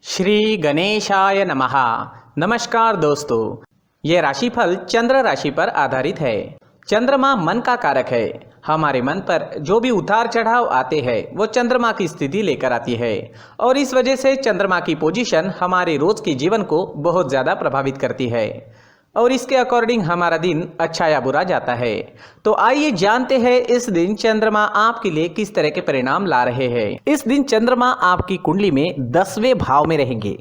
श्री गणेशाय नमः। नमस्कार दोस्तों, ये राशिफल चंद्र राशि पर आधारित है। चंद्रमा मन का कारक है। हमारे मन पर जो भी उतार चढ़ाव आते हैं वो चंद्रमा की स्थिति लेकर आती है और इस वजह से चंद्रमा की पोजीशन हमारे रोज के जीवन को बहुत ज़्यादा प्रभावित करती है और इसके अकॉर्डिंग हमारा दिन अच्छा या बुरा जाता है। तो आइए जानते हैं इस दिन चंद्रमा आपके लिए किस तरह के परिणाम ला रहे हैं। इस दिन चंद्रमा आपकी कुंडली में 10वें भाव में रहेंगे।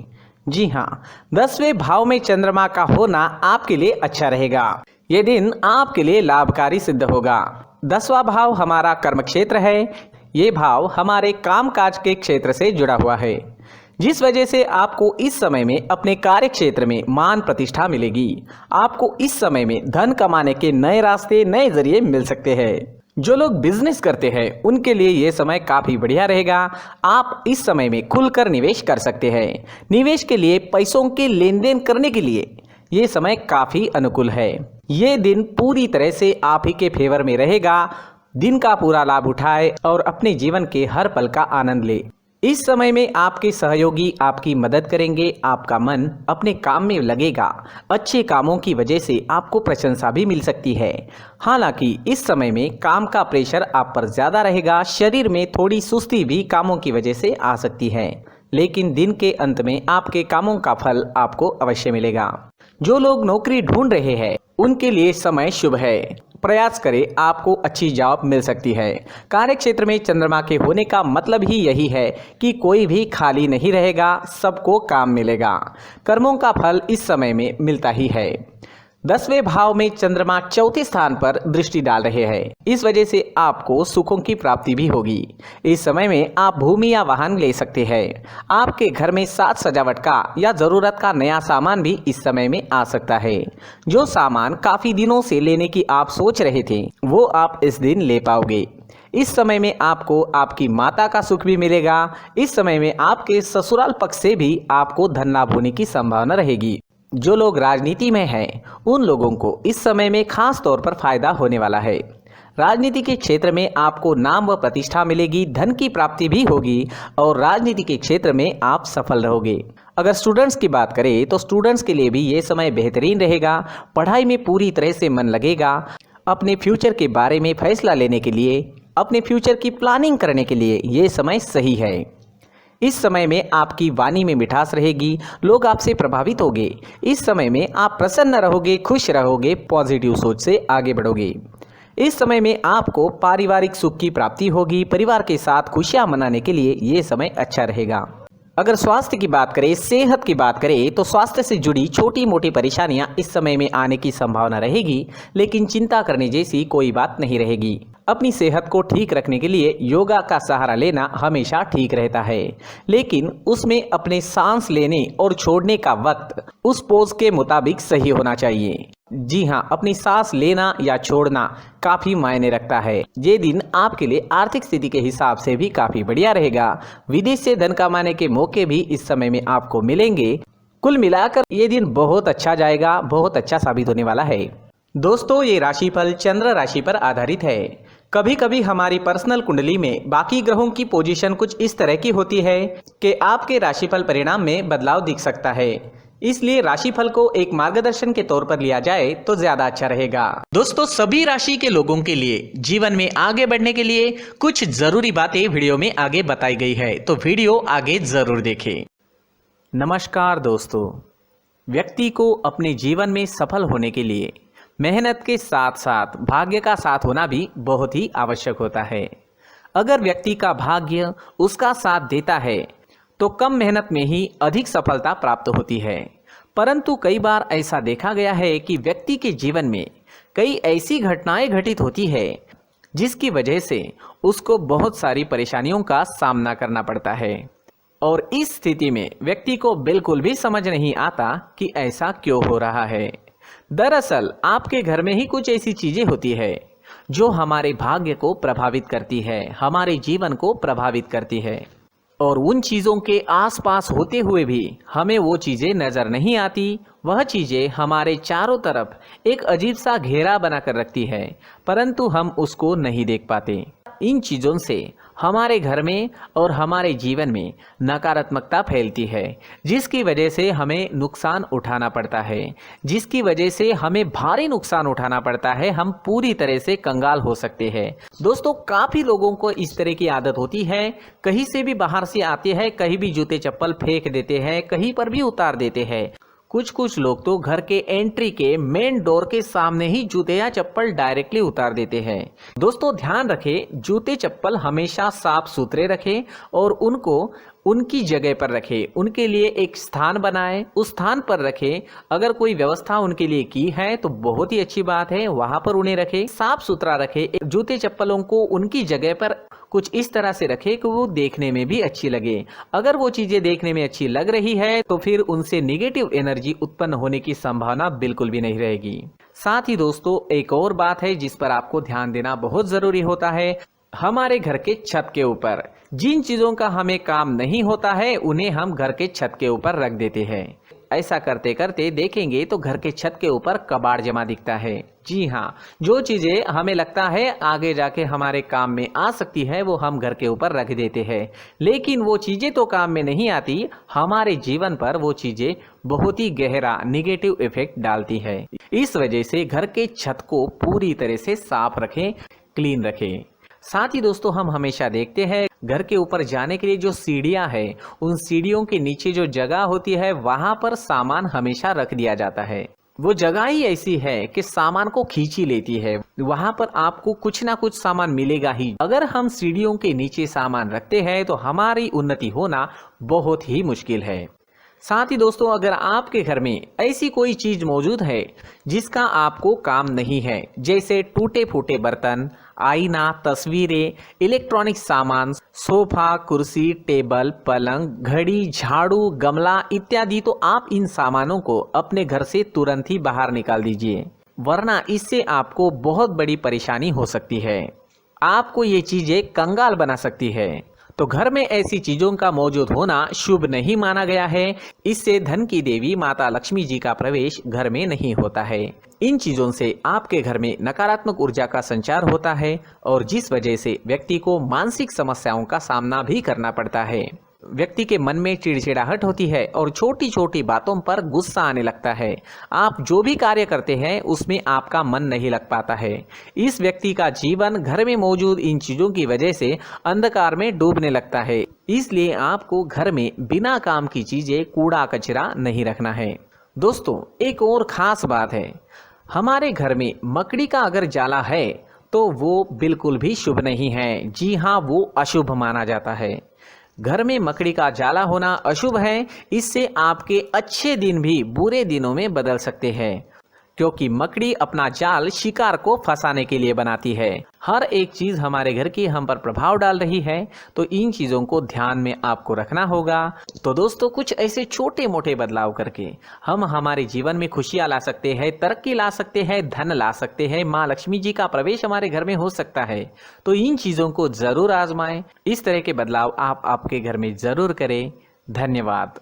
जी हाँ, 10वें भाव में चंद्रमा का होना आपके लिए अच्छा रहेगा। ये दिन आपके लिए लाभकारी सिद्ध होगा। 10वां भाव हमारा कर्म क्षेत्र है। ये भाव हमारे कामकाज के क्षेत्र से जुड़ा हुआ है, जिस वजह से आपको इस समय में अपने कार्य क्षेत्र में मान प्रतिष्ठा मिलेगी। आपको इस समय में धन कमाने के नए रास्ते, नए जरिए मिल सकते हैं। जो लोग बिजनेस करते हैं उनके लिए ये समय काफ़ी बढ़िया रहेगा। आप इस समय में खुलकर निवेश कर सकते हैं। निवेश के लिए, पैसों के लेन देन करने के लिए ये समय काफ़ी अनुकूल है। ये दिन पूरी तरह से आप ही के फेवर में रहेगा। दिन का पूरा लाभ उठाए और अपने जीवन के हर पल का आनंद ले। इस समय में आपके सहयोगी आपकी मदद करेंगे। आपका मन अपने काम में लगेगा। अच्छे कामों की वजह से आपको प्रशंसा भी मिल सकती है। हालांकि इस समय में काम का प्रेशर आप पर ज़्यादा रहेगा। शरीर में थोड़ी सुस्ती भी कामों की वजह से आ सकती है, लेकिन दिन के अंत में आपके कामों का फल आपको अवश्य मिलेगा। जो लोग नौकरी ढूंढ रहे हैं उनके लिए समय शुभ है। प्रयास करें, आपको अच्छी जॉब मिल सकती है। कार्य क्षेत्र में चंद्रमा के होने का मतलब ही यही है कि कोई भी खाली नहीं रहेगा, सबको काम मिलेगा। कर्मों का फल इस समय में मिलता ही है। 10वें भाव में चंद्रमा चौथे स्थान पर दृष्टि डाल रहे हैं। इस वजह से आपको सुखों की प्राप्ति भी होगी। इस समय में आप भूमि या वाहन ले सकते हैं। आपके घर में साज सजावट का या ज़रूरत का नया सामान भी इस समय में आ सकता है। जो सामान काफ़ी दिनों से लेने की आप सोच रहे थे वो आप इस दिन ले पाओगे। इस समय में आपको आपकी माता का सुख भी मिलेगा। इस समय में आपके ससुराल पक्ष से भी आपको धन लाभ होने की संभावना रहेगी। जो लोग राजनीति में हैं उन लोगों को इस समय में खास तौर पर फायदा होने वाला है। राजनीति के क्षेत्र में आपको नाम व प्रतिष्ठा मिलेगी, धन की प्राप्ति भी होगी और राजनीति के क्षेत्र में आप सफल रहोगे। अगर स्टूडेंट्स की बात करें तो स्टूडेंट्स के लिए भी ये समय बेहतरीन रहेगा। पढ़ाई में पूरी तरह से मन लगेगा। अपने फ्यूचर के बारे में फैसला लेने के लिए, अपने फ्यूचर की प्लानिंग करने के लिए ये समय सही है। इस समय में आपकी वाणी में मिठास रहेगी। लोग आपसे प्रभावित होंगे। इस समय में आप प्रसन्न रहोगे, खुश रहोगे, पॉजिटिव सोच से आगे बढ़ोगे। इस समय में आपको पारिवारिक सुख की प्राप्ति होगी। परिवार के साथ खुशियां मनाने के लिए ये समय अच्छा रहेगा। अगर स्वास्थ्य की बात करें, सेहत की बात करें तो स्वास्थ्य से जुड़ी छोटी मोटी परेशानियां इस समय में आने की संभावना रहेगी, लेकिन चिंता करने जैसी कोई बात नहीं रहेगी। अपनी सेहत को ठीक रखने के लिए योगा का सहारा लेना हमेशा ठीक रहता है, लेकिन उसमें अपने सांस लेने और छोड़ने का वक्त उस पोज के मुताबिक सही होना चाहिए। जी हाँ, अपनी सांस लेना या छोड़ना काफ़ी मायने रखता है। ये दिन आपके लिए आर्थिक स्थिति के हिसाब से भी काफ़ी बढ़िया रहेगा। विदेश से धन कमाने के मौके भी इस समय में आपको मिलेंगे। कुल मिलाकर ये दिन बहुत अच्छा जाएगा, बहुत अच्छा साबित होने वाला है। दोस्तों, ये राशिफल चंद्र राशि पर आधारित है। कभी कभी हमारी पर्सनल कुंडली में बाकी ग्रहों की पोजीशन कुछ इस तरह की होती है कि आपके राशिफल परिणाम में बदलाव दिख सकता है। इसलिए राशिफल को एक मार्गदर्शन के तौर पर लिया जाए तो ज्यादा अच्छा रहेगा। दोस्तों, सभी राशि के लोगों के लिए जीवन में आगे बढ़ने के लिए कुछ जरूरी बातें वीडियो में आगे बताई गई है, तो वीडियो आगे जरूर देखें। नमस्कार दोस्तों, व्यक्ति को अपने जीवन में सफल होने के लिए मेहनत के साथ साथ भाग्य का साथ होना भी बहुत ही आवश्यक होता है। अगर व्यक्ति का भाग्य उसका साथ देता है तो कम मेहनत में ही अधिक सफलता प्राप्त होती है। परंतु कई बार ऐसा देखा गया है कि व्यक्ति के जीवन में कई ऐसी घटनाएं घटित होती है जिसकी वजह से उसको बहुत सारी परेशानियों का सामना करना पड़ता है और इस स्थिति में व्यक्ति को बिल्कुल भी समझ नहीं आता कि ऐसा क्यों हो रहा है। दरअसल आपके घर में ही कुछ ऐसी चीजें होती है जो हमारे भाग्य को प्रभावित करती है, हमारे जीवन को प्रभावित करती है और उन चीज़ों के आसपास होते हुए भी हमें वो चीज़ें नज़र नहीं आती। वह चीज़ें हमारे चारों तरफ एक अजीब सा घेरा बनाकर रखती है, परंतु हम उसको नहीं देख पाते। इन चीज़ों से हमारे घर में और हमारे जीवन में नकारात्मकता फैलती है, जिसकी वजह से हमें नुकसान उठाना पड़ता है, जिसकी वजह से हमें भारी नुकसान उठाना पड़ता है। हम पूरी तरह से कंगाल हो सकते हैं। दोस्तों, काफ़ी लोगों को इस तरह की आदत होती है, कहीं से भी बाहर से आते हैं, कहीं भी जूते चप्पल फेंक देते हैं, कहीं पर भी उतार देते हैं। कुछ लोग तो घर के एंट्री के मेन डोर के सामने ही जूते या चप्पल डायरेक्टली उतार देते हैं। दोस्तों, ध्यान रखें, जूते चप्पल हमेशा साफ सुथरे रखें और उनको उनकी जगह पर रखें। उनके लिए एक स्थान बनाएं, उस स्थान पर रखें। अगर कोई व्यवस्था उनके लिए की है तो बहुत ही अच्छी बात है, वहां पर उन्हें रखें, साफ सुथरा रखें। जूते चप्पलों को उनकी जगह पर कुछ इस तरह से रखें कि वो देखने में भी अच्छी लगे। अगर वो चीजें देखने में अच्छी लग रही है तो फिर उनसे नेगेटिव एनर्जी उत्पन्न होने की संभावना बिल्कुल भी नहीं रहेगी। साथ ही दोस्तों, एक और बात है जिस पर आपको ध्यान देना बहुत जरूरी होता है। हमारे घर के छत के ऊपर जिन चीजों का हमें काम नहीं होता है उन्हें हम घर के छत के ऊपर रख देते हैं। ऐसा करते करते देखेंगे तो घर के छत के ऊपर कबाड़ जमा दिखता है। जी हाँ, जो चीजें हमें लगता है आगे जाके हमारे काम में आ सकती है वो हम घर के ऊपर रख देते हैं, लेकिन वो चीजें तो काम में नहीं आती, हमारे जीवन पर वो चीजें बहुत ही गहरा निगेटिव इफेक्ट डालती है। इस वजह से घर के छत को पूरी तरह से साफ रखें, क्लीन रखें। साथ ही दोस्तों, हम हमेशा देखते हैं घर के ऊपर जाने के लिए जो सीढ़ियां हैं, उन सीढ़ियों के नीचे जो जगह होती है वहां पर सामान हमेशा रख दिया जाता है। वो जगह ही ऐसी है कि सामान को खींची लेती है, वहां पर आपको कुछ ना कुछ सामान मिलेगा ही। अगर हम सीढ़ियों के नीचे सामान रखते हैं तो हमारी उन्नति होना बहुत ही मुश्किल है। साथ ही दोस्तों, अगर आपके घर में ऐसी कोई चीज मौजूद है जिसका आपको काम नहीं है, जैसे टूटे फूटे बर्तन, आईना, तस्वीरें, इलेक्ट्रॉनिक सामान, सोफा, कुर्सी, टेबल, पलंग, घड़ी, झाड़ू, गमला इत्यादि, तो आप इन सामानों को अपने घर से तुरंत ही बाहर निकाल दीजिए, वरना इससे आपको बहुत बड़ी परेशानी हो सकती है। आपको ये चीजें कंगाल बना सकती है। तो घर में ऐसी चीजों का मौजूद होना शुभ नहीं माना गया है। इससे धन की देवी माता लक्ष्मी जी का प्रवेश घर में नहीं होता है। इन चीजों से आपके घर में नकारात्मक ऊर्जा का संचार होता है और जिस वजह से व्यक्ति को मानसिक समस्याओं का सामना भी करना पड़ता है। व्यक्ति के मन में चिड़चिड़ाहट होती है और छोटी छोटी बातों पर गुस्सा आने लगता है। आप जो भी कार्य करते हैं उसमें आपका मन नहीं लग पाता है। इस व्यक्ति का जीवन घर में मौजूद इन चीजों की वजह से अंधकार में डूबने लगता है। इसलिए आपको घर में बिना काम की चीजें, कूड़ा कचरा नहीं रखना है। दोस्तों, एक और खास बात है, हमारे घर में मकड़ी का अगर जाला है तो वो बिल्कुल भी शुभ नहीं है। जी हाँ, वो अशुभ माना जाता है। घर में मकड़ी का जाला होना अशुभ है। इससे आपके अच्छे दिन भी बुरे दिनों में बदल सकते हैं, क्योंकि मकड़ी अपना जाल शिकार को फंसाने के लिए बनाती है। हर एक चीज हमारे घर की हम पर प्रभाव डाल रही है, तो इन चीजों को ध्यान में आपको रखना होगा। तो दोस्तों, कुछ ऐसे छोटे मोटे बदलाव करके हम हमारे जीवन में खुशियां ला सकते हैं, तरक्की ला सकते हैं, धन ला सकते हैं, माँ लक्ष्मी जी का प्रवेश हमारे घर में हो सकता है। तो इन चीजों को जरूर आजमाएं। इस तरह के बदलाव आप आपके घर में जरूर करें। धन्यवाद।